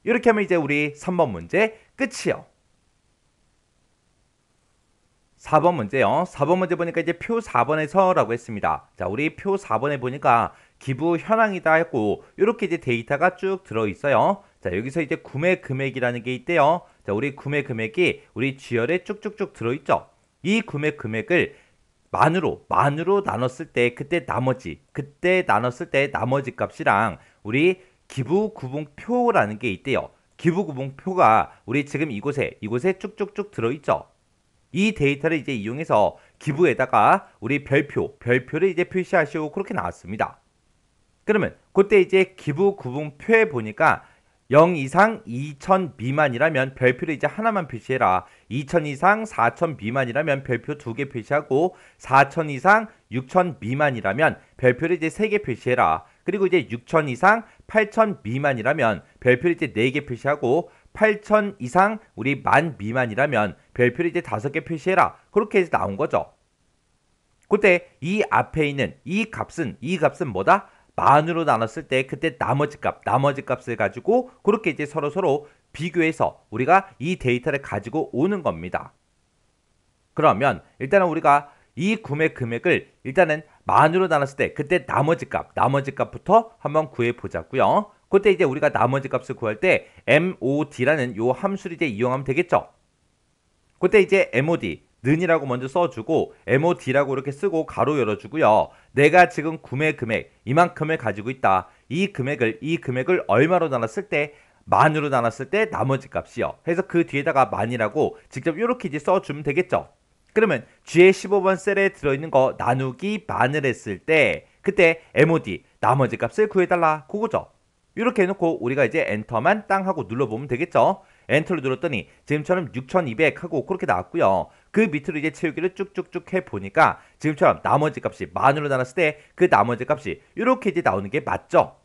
이렇게 하면 이제 우리 3번 문제 끝이요. 4번 문제요. 4번 문제 보니까 이제 표 4번에서라고 했습니다. 자, 우리 표 4번에 보니까 기부 현황이다 했고 이렇게 이제 데이터가 쭉 들어 있어요. 자, 여기서 이제 구매 금액이라는 게 있대요. 자, 우리 구매 금액이 우리 G열에 쭉쭉쭉 들어 있죠. 이 구매 금액을 만으로 나눴을 때 그때 나머지 값이랑 우리 기부 구분표라는 게 있대요. 기부 구분표가 우리 지금 이곳에 쭉쭉쭉 들어있죠. 이 데이터를 이제 이용해서 기부에다가 우리 별표를 이제 표시하시오. 그렇게 나왔습니다. 그러면 그때 이제 기부 구분표에 보니까 0 이상 2,000 미만이라면 별표를 이제 하나만 표시해라. 2,000 이상 4,000 미만이라면 별표 2개 표시하고 4,000 이상 6,000 미만이라면 별표를 이제 3개 표시해라. 그리고 이제 6,000 이상 8,000 미만이라면 별표를 이제 4개 표시하고 8,000 이상 우리 10,000 미만이라면 별표를 이제 5개 표시해라. 그렇게 해서 나온 거죠. 그때 이 앞에 있는 이 값은 뭐다? 만으로 나눴을 때 그때 나머지 값을 가지고 그렇게 이제 서로 비교해서 우리가 이 데이터를 가지고 오는 겁니다. 그러면 일단은 우리가 이 구매 금액을 일단은 만으로 나눴을 때 그때 나머지 값부터 한번 구해 보자고요. 그때 이제 우리가 나머지 값을 구할 때 MOD라는 요 함수를 이제 이용하면 되겠죠. 그때 이제 MOD 는이라고 먼저 써주고 MOD라고 이렇게 쓰고 가로 열어주고요. 내가 지금 구매 금액 이만큼을 가지고 있다. 이 금액을 얼마로 나눴을 때 만으로 나눴을 때 나머지 값이요. 그래서 그 뒤에다가 만이라고 직접 이렇게 이제 써주면 되겠죠. 그러면 G의 15번 셀에 들어있는 거 나누기 만을 했을 때 그때 MOD 나머지 값을 구해달라 그거죠. 이렇게 해놓고 우리가 이제 엔터만 땅 하고 눌러보면 되겠죠. 엔터를 눌렀더니 지금처럼 6200 하고 그렇게 나왔고요. 그 밑으로 이제 채우기를 쭉쭉쭉 해보니까 지금처럼 나머지 값이 만으로 나눴을 때 그 나머지 값이 이렇게 이제 나오는 게 맞죠.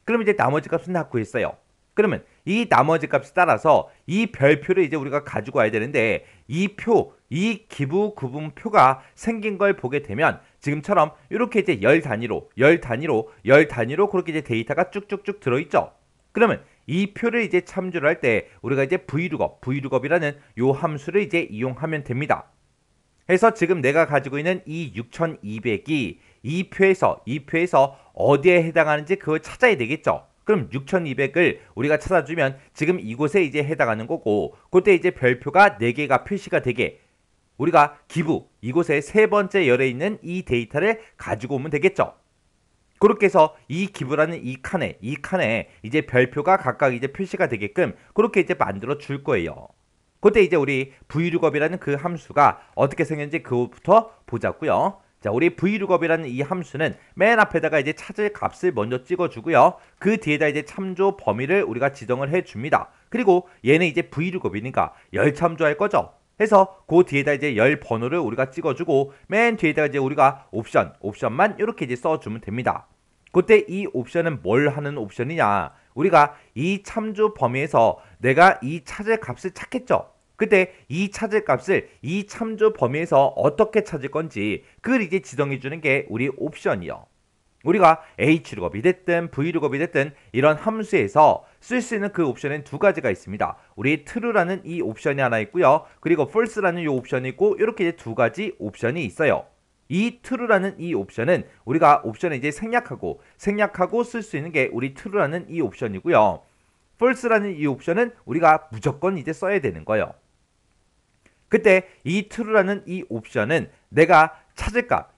그럼 이제 나머지 값은 다 구했어요. 그러면 이 나머지 값에 따라서 이 별표를 이제 우리가 가지고 와야 되는데 이 표, 이 기부 구분표가 생긴 걸 보게 되면 지금처럼 이렇게 이제 열 단위로 그렇게 이제 데이터가 쭉쭉쭉 들어있죠. 그러면 이 표를 이제 참조를 할 때 우리가 이제 vlookup, 요 함수를 이제 이용하면 됩니다. 그래서 지금 내가 가지고 있는 이 6200이 이 표에서 어디에 해당하는지 그걸 찾아야 되겠죠. 그럼 6200을 우리가 찾아주면 지금 이곳에 이제 해당하는 거고 그때 이제 별표가 4개가 표시가 되게 우리가 기부 이곳에 세 번째 열에 있는 이 데이터를 가지고 오면 되겠죠. 그렇게 해서 이 기부라는 이 칸에 이제 별표가 각각 이제 표시가 되게끔 그렇게 이제 만들어 줄 거예요. 그때 이제 우리 vlookup이라는 그 함수가 어떻게 생겼는지 그거부터 보자고요. 자, 우리 vlookup이라는 이 함수는 맨 앞에다가 이제 찾을 값을 먼저 찍어주고요. 그 뒤에다 이제 참조 범위를 우리가 지정을 해줍니다. 그리고 얘는 이제 vlookup이니까 열 참조할 거죠. 해서 그 뒤에다 이제 열 번호를 우리가 찍어주고 맨 뒤에다가 이제 우리가 옵션만 이렇게 이제 써주면 됩니다. 그때 이 옵션은 뭘 하는 옵션이냐? 우리가 이 참조 범위에서 내가 이 찾을 값을 찾겠죠. 그때 이 찾을 값을 이 참조 범위에서 어떻게 찾을 건지 그걸 이제 지정해 주는 게 우리 옵션이요. 우리가 hlookup이 됐든 vlookup이 됐든 이런 함수에서 쓸 수 있는 그 옵션은 두 가지가 있습니다. 우리 true라는 이 옵션이 하나 있고요. 그리고 false라는 이 옵션이 있고 이렇게 이제 두 가지 옵션이 있어요. 이 true라는 이 옵션은 우리가 옵션을 이제 생략하고 쓸 수 있는 게 우리 true라는 이 옵션이고요. false라는 이 옵션은 우리가 무조건 이제 써야 되는 거예요. 그때 이 true라는 이 옵션은 내가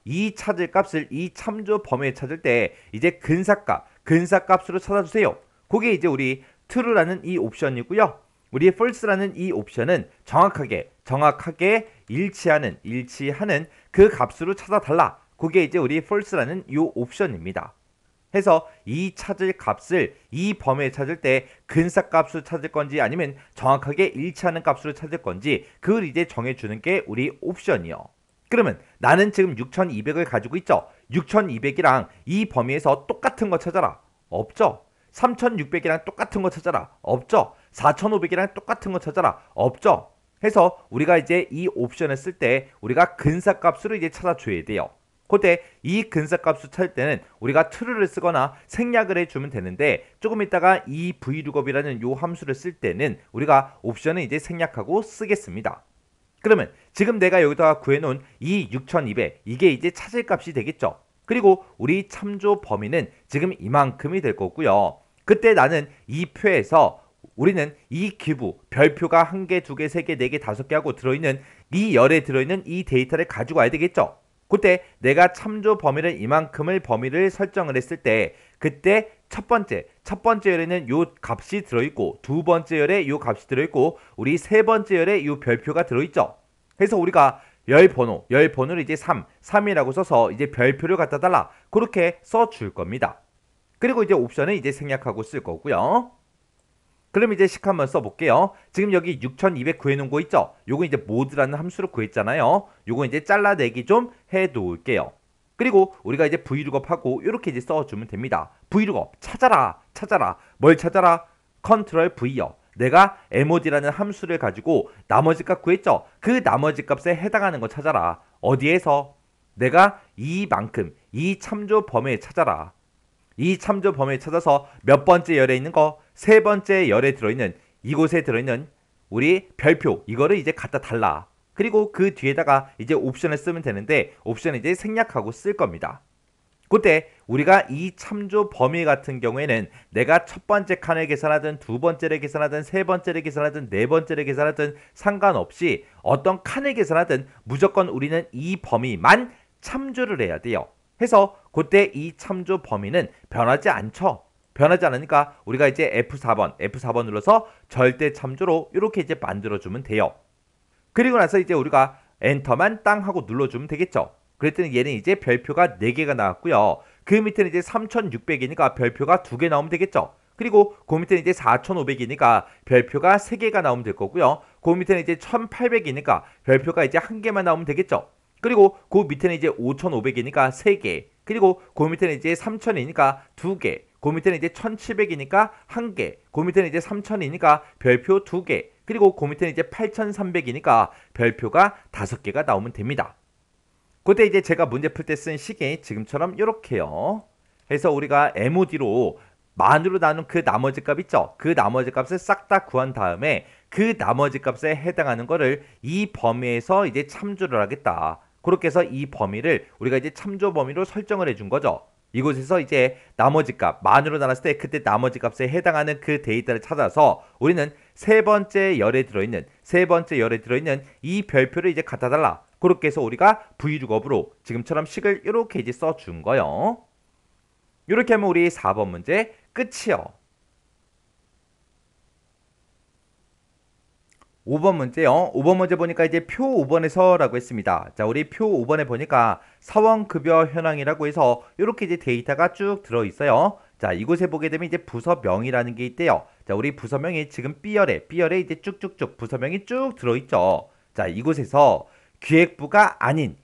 이 찾을 값을 이 참조 범위에 찾을 때 이제 근사값으로 찾아주세요. 그게 이제 우리 true라는 이 옵션이고요. 우리 false라는 이 옵션은 정확하게 일치하는 그 값으로 찾아달라. 그게 이제 우리 false라는 이 옵션입니다. 해서 이 찾을 값을 이 범위에 찾을 때 근사값으로 찾을 건지 아니면 정확하게 일치하는 값으로 찾을 건지 그걸 이제 정해주는 게 우리 옵션이요. 그러면 나는 지금 6200을 가지고 있죠. 6200이랑 이 범위에서 똑같은 거 찾아라. 없죠. 3600이랑 똑같은 거 찾아라. 없죠. 4500이랑 똑같은 거 찾아라. 없죠. 해서 우리가 이제 이 옵션을 쓸 때 우리가 근사값으로 이제 찾아줘야 돼요. 그때 이 근사값을 찾을 때는 우리가 true를 쓰거나 생략을 해주면 되는데 조금 있다가 이 vlookup이라는 요 함수를 쓸 때는 우리가 옵션을 이제 생략하고 쓰겠습니다. 그러면 지금 내가 여기다가 구해놓은 이 6200 이게 이제 찾을 값이 되겠죠. 그리고 우리 참조 범위는 지금 이만큼이 될 거고요. 그때 나는 이 표에서 우리는 이 기부 별표가 1개, 2개, 3개, 4개, 5개 하고 들어있는 이 열에 들어있는 이 데이터를 가지고 와야 되겠죠. 그때 내가 참조 범위를 이만큼을 범위를 설정을 했을 때 그때 첫 번째 열에는 요 값이 들어있고 두 번째 열에 요 값이 들어있고 우리 세 번째 열에 요 별표가 들어있죠. 그래서 우리가 열 번호를 이제 3이라고 써서 이제 별표를 갖다 달라 그렇게 써줄 겁니다. 그리고 이제 옵션을 이제 생략하고 쓸 거고요. 그럼 이제 식 한번 써볼게요. 지금 여기 6200 구해놓은 거 있죠? 요거 이제 모드라는 함수로 구했잖아요. 요거 이제 잘라내기 좀 해놓을게요. 그리고 우리가 이제 vlookup하고 이렇게 이제 써주면 됩니다. vlookup 찾아라. 뭘 찾아라? 컨트롤 V요. 내가 mod라는 함수를 가지고 나머지 값 구했죠? 그 나머지 값에 해당하는 거 찾아라. 어디에서? 내가 이만큼 이 참조 범위에 찾아라. 이 참조 범위에 찾아서 몇 번째 열에 있는 거? 세 번째 열에 들어있는 이곳에 들어있는 우리 별표 이거를 이제 갖다 달라. 그리고 그 뒤에다가 이제 옵션을 쓰면 되는데 옵션을 이제 생략하고 쓸 겁니다. 그때 우리가 이 참조 범위 같은 경우에는 내가 첫 번째 칸을 계산하든 두 번째를 계산하든 세 번째를 계산하든 네 번째를 계산하든 상관없이 어떤 칸을 계산하든 무조건 우리는 이 범위만 참조를 해야 돼요. 해서 그때 이 참조 범위는 변하지 않죠. 변하지 않으니까 우리가 이제 F4번 눌러서 절대 참조로 이렇게 이제 만들어주면 돼요. 그리고 나서 이제 우리가 엔터만 땅 하고 눌러주면 되겠죠. 그랬더니 얘는 이제 별표가 4개가 나왔고요. 그 밑에는 이제 3600이니까 별표가 2개 나오면 되겠죠. 그리고 그 밑에는 이제 4500이니까 별표가 3개가 나오면 될 거고요. 그 밑에는 이제 1800이니까 별표가 이제 1개만 나오면 되겠죠. 그리고 그 밑에는 이제 5500이니까 3개. 그리고 그 밑에는 이제 3000이니까 2개. 그 밑에는 이제 1700이니까 1개. 그 밑에는 이제 3000이니까 별표 2개. 그리고 그 밑에는 이제 8300이니까 별표가 5개가 나오면 됩니다. 그때 이제 제가 문제 풀 때 쓴 식이 지금처럼 이렇게요. 해서 우리가 MOD로 만으로 나눈 그 나머지 값 있죠? 그 나머지 값을 싹 다 구한 다음에 그 나머지 값에 해당하는 거를 이 범위에서 이제 참조를 하겠다. 그렇게 해서 이 범위를 우리가 이제 참조 범위로 설정을 해준 거죠. 이곳에서 이제 나머지 값, 만으로 나눴을 때 그때 나머지 값에 해당하는 그 데이터를 찾아서 우리는 세 번째 열에 들어있는 이 별표를 이제 갖다 달라. 그렇게 해서 우리가 VLOOKUP으로 지금처럼 식을 이렇게 이제 써준 거요. 이렇게 하면 우리 4번 문제 끝이요. 5번 문제요. 5번 문제 보니까 이제 표 5번에서라고 했습니다. 자, 우리 표 5번에 보니까 사원급여 현황이라고 해서 이렇게 이제 데이터가 쭉 들어있어요. 자, 이곳에 보게 되면 이제 부서명이라는 게 있대요. 자, 우리 부서명이 지금 B열에 이제 쭉쭉쭉 부서명이 쭉 들어있죠. 자, 이곳에서 기획부가 아닌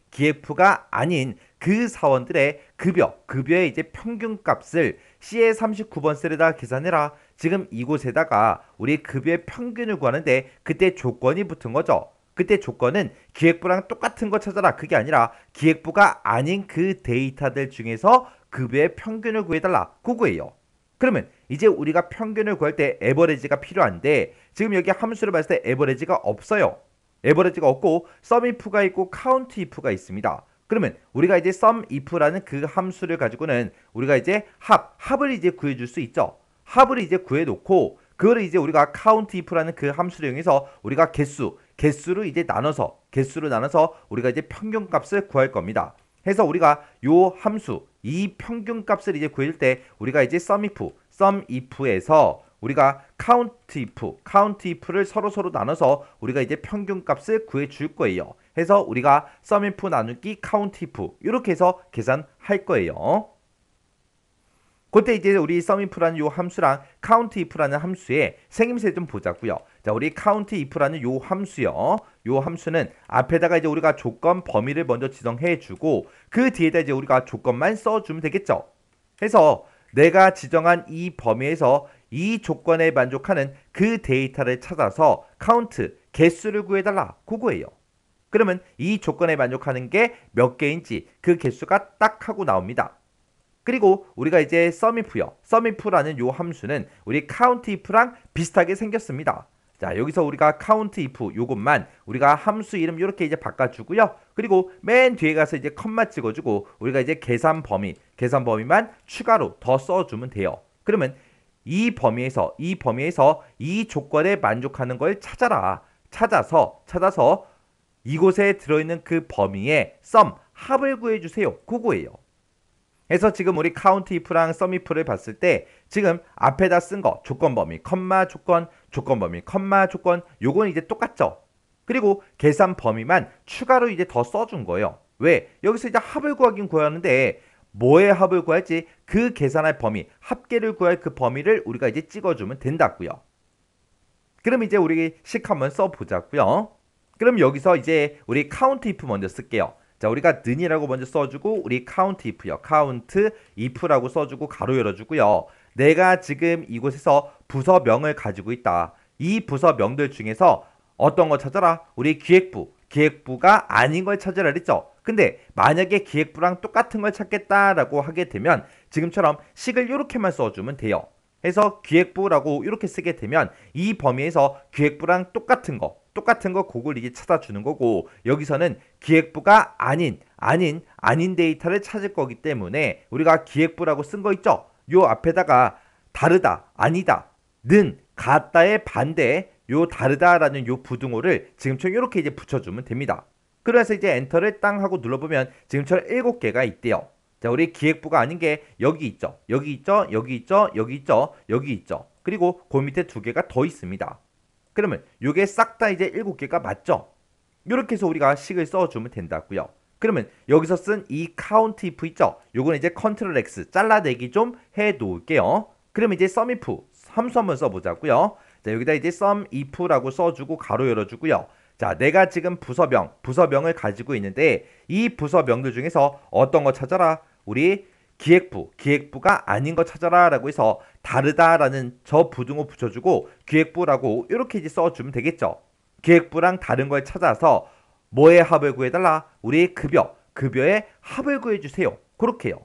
그 사원들의 급여의 이제 평균값을 C의 39번 셀에다 계산해라. 지금 이곳에다가 우리 급여의 평균을 구하는데 그때 조건이 붙은 거죠. 그때 조건은 기획부랑 똑같은 거 찾아라. 그게 아니라 기획부가 아닌 그 데이터들 중에서 급여의 평균을 구해달라. 그거예요. 그러면 이제 우리가 평균을 구할 때 에버리지가 필요한데 지금 여기 함수를 봤을 때 에버리지가 없어요. 에버리지가 없고 SUMIF가 있고 COUNTIF가 있습니다. 그러면 우리가 이제 SUMIF라는 그 함수를 가지고는 우리가 이제 합을 이제 구해줄 수 있죠. 합을 이제 구해놓고 그거를 이제 우리가 COUNTIF라는 그 함수를 이용해서 우리가 개수로 이제 나눠서 우리가 이제 평균값을 구할 겁니다. 해서 우리가 요 함수 이 평균값을 이제 구할 때 우리가 이제 SUMIF에서 우리가 COUNTIF를 서로 나눠서 우리가 이제 평균값을 구해줄 거예요. 해서 우리가 SUMIF 나누기 COUNTIF 이렇게 해서 계산할 거예요. 그때 이제 우리 SUMIF라는 요 함수랑 COUNTIF라는 함수의 생김새 좀 보자고요. 자, 우리 COUNTIF라는 요 함수요. 요 함수는 앞에다가 이제 우리가 조건 범위를 먼저 지정해 주고 그 뒤에다 이제 우리가 조건만 써주면 되겠죠. 해서 내가 지정한 이 범위에서 이 조건에 만족하는 그 데이터를 찾아서 카운트, 개수를 구해달라. 그거예요. 그러면 이 조건에 만족하는 게 몇 개인지 그 개수가 딱 하고 나옵니다. 그리고 우리가 이제 SUMIF요. SUMIF라는 요 함수는 우리 COUNTIF랑 비슷하게 생겼습니다. 자, 여기서 우리가 COUNTIF 요것만 우리가 함수 이름 이렇게 이제 바꿔주고요. 그리고 맨 뒤에 가서 이제 컴마 찍어주고 우리가 이제 계산 범위만 추가로 더 써주면 돼요. 그러면 이 범위에서 이 조건에 만족하는 걸 찾아서 이곳에 들어있는 그 범위에 합을 구해주세요. 그거예요. 해서 지금 우리 COUNTIF랑 SUMIF를 봤을 때 지금 앞에다 쓴 거 조건 범위, 컴마 조건 범위, 컴마 조건 요건 이제 똑같죠. 그리고 계산 범위만 추가로 이제 더 써준 거예요. 왜? 여기서 이제 합을 구하긴 구하는데 뭐의 합을 구할지 그 계산할 범위, 합계를 구할 그 범위를 우리가 이제 찍어주면 된다고요. 그럼 이제 우리 식 한번 써보자고요. 그럼 여기서 이제 우리 COUNTIF 먼저 쓸게요. 자, 우리가 는이라고 먼저 써주고 우리 COUNTIF요. COUNTIF라고 써주고 가로 열어주고요. 내가 지금 이곳에서 부서명을 가지고 있다. 이 부서명들 중에서 어떤 거 찾아라? 우리 기획부가 아닌 걸 찾으라 그랬죠. 근데 만약에 기획부랑 똑같은 걸 찾겠다라고 하게 되면 지금처럼 식을 이렇게만 써주면 돼요. 해서 기획부라고 이렇게 쓰게 되면 이 범위에서 기획부랑 똑같은 거 그걸 이제 찾아주는 거고 여기서는 기획부가 아닌 데이터를 찾을 거기 때문에 우리가 기획부라고 쓴 거 있죠. 요 앞에다가 다르다, 아니다, 는, 같다의 반대 요 다르다라는 요 부등호를 지금처럼 이렇게 이제 붙여주면 됩니다. 그래서 이제 엔터를 땅 하고 눌러보면 지금처럼 7개가 있대요. 자, 우리 기획부가 아닌 게 여기 있죠. 그리고 그 밑에 2개가 더 있습니다. 그러면 요게 싹 다 이제 7개가 맞죠? 이렇게 해서 우리가 식을 써주면 된다고요. 그러면 여기서 쓴 이 count if 있죠? 요거는 이제 컨트롤 X 잘라내기 좀 해 놓을게요. 그러면 이제 sum if 함수 한번 써보자고요. 자, 여기다 이제 sum if라고 써주고 가로 열어주고요. 자, 내가 지금 부서명을 가지고 있는데 이 부서명들 중에서 어떤 거 찾아라? 우리 기획부가 아닌 거 찾아라 라고 해서 다르다라는 저 부등호 붙여주고 기획부라고 이렇게 이제 써주면 되겠죠. 기획부랑 다른 걸 찾아서 뭐의 합을 구해달라? 우리 급여의 합을 구해주세요. 그렇게요.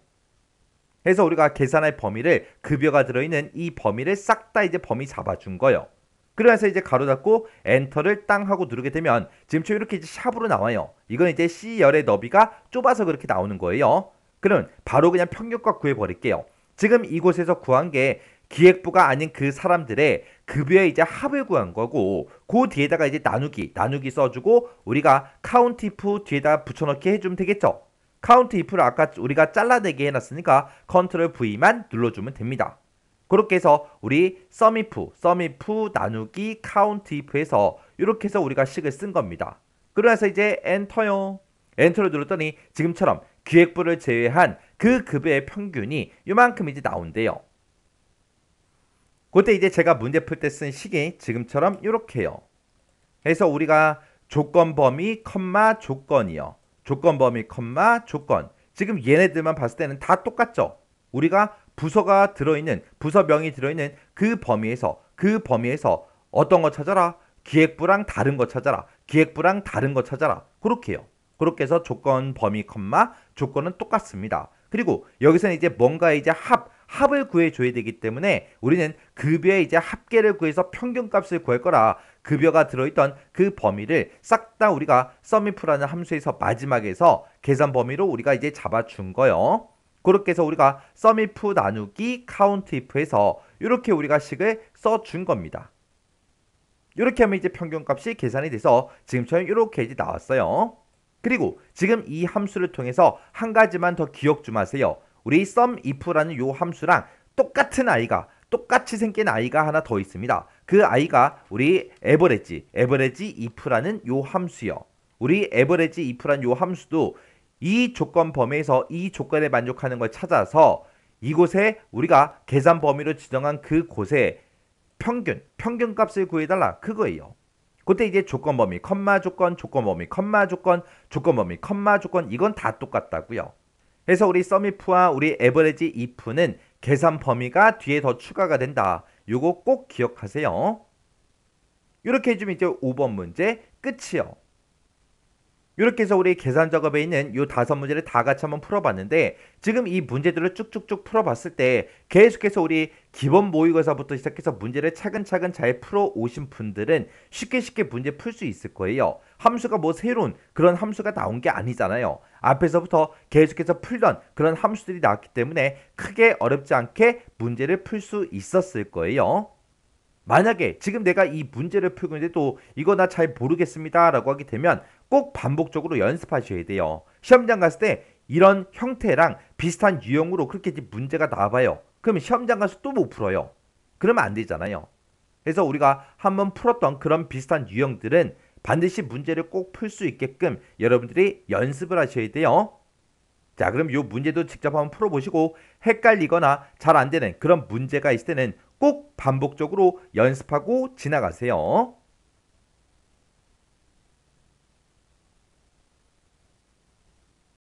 해서 우리가 계산할 범위를 급여가 들어있는 이 범위를 싹 다 이제 범위 잡아준 거예요. 그래서 이제 가로 닫고 엔터를 땅 하고 누르게 되면 지금처럼 이렇게 이제 샵으로 나와요. 이건 이제 C열의 너비가 좁아서 그렇게 나오는 거예요. 그럼 바로 그냥 평균값 구해버릴게요. 지금 이곳에서 구한 게 기획부가 아닌 그 사람들의 급여의 이제 합을 구한 거고 그 뒤에다가 이제 나누기 써주고 우리가 count if 뒤에다 붙여넣기 해주면 되겠죠. count if를 아까 우리가 잘라내기 해놨으니까 컨트롤 V만 눌러주면 됩니다. 그렇게 해서 우리 sum if 나누기 count if에서 이렇게 해서 우리가 식을 쓴 겁니다. 그래서 이제 엔터요. 엔터를 눌렀더니 지금처럼 기획부를 제외한 그 급여의 평균이 이만큼 이제 나온대요. 그때 이제 제가 문제 풀 때 쓴 식이 지금처럼 이렇게요. 해서 우리가 조건 범위 조건이요. 조건 범위 조건. 지금 얘네들만 봤을 때는 다 똑같죠. 우리가 부서명이 들어있는 그 범위에서 어떤 거 찾아라? 기획부랑 다른 거 찾아라. 그렇게요. 그렇게 해서 조건 범위 조건은 똑같습니다. 그리고 여기서는 이제 뭔가 이제 합을 구해줘야 되기 때문에 우리는 급여의 이제 합계를 구해서 평균값을 구할 거라 급여가 들어있던 그 범위를 싹 다 우리가 sumif라는 함수에서 마지막에서 계산 범위로 우리가 이제 잡아준 거요. 그렇게 해서 우리가 sumif 나누기 count if에서 이렇게 우리가 식을 써준 겁니다. 이렇게 하면 이제 평균값이 계산이 돼서 지금처럼 이렇게 이제 나왔어요. 그리고 지금 이 함수를 통해서 한 가지만 더 기억 좀 하세요. 우리 sumif라는 요 함수랑 똑같이 생긴 아이가 하나 더 있습니다. 그 아이가 우리 average if라는 요 함수요. 우리 average if라는 요 함수도 이 조건 범위에서 이 조건에 만족하는 걸 찾아서 이곳에 우리가 계산 범위로 지정한 그 곳에 평균값을 구해달라 그거예요. 그때 이제 조건 범위, 조건 이건 다 똑같다고요. 그래서 우리 sumif와 우리 average if는 계산 범위가 뒤에 더 추가가 된다. 요거 꼭 기억하세요. 이렇게 해주면 이제 5번 문제 끝이요. 이렇게 해서 우리 계산 작업에 있는 이 5문제를 다 같이 한번 풀어봤는데 지금 이 문제들을 쭉쭉쭉 풀어봤을 때 계속해서 우리 기본 모의고사부터 시작해서 문제를 차근차근 잘 풀어오신 분들은 쉽게 문제 풀 수 있을 거예요. 함수가 뭐 새로운 그런 함수가 나온 게 아니잖아요. 앞에서부터 계속해서 풀던 그런 함수들이 나왔기 때문에 크게 어렵지 않게 문제를 풀 수 있었을 거예요. 만약에 지금 내가 이 문제를 풀고 있는데도 이거 나 잘 모르겠습니다 라고 하게 되면 꼭 반복적으로 연습하셔야 돼요. 시험장 갔을 때 이런 형태랑 비슷한 유형으로 그렇게 문제가 나와봐요. 그러면 시험장 가서 또 못 풀어요. 그러면 안 되잖아요. 그래서 우리가 한번 풀었던 그런 비슷한 유형들은 반드시 문제를 꼭 풀 수 있게끔 여러분들이 연습을 하셔야 돼요. 자, 그럼 이 문제도 직접 한번 풀어보시고 헷갈리거나 잘 안 되는 그런 문제가 있을 때는 꼭 반복적으로 연습하고 지나가세요.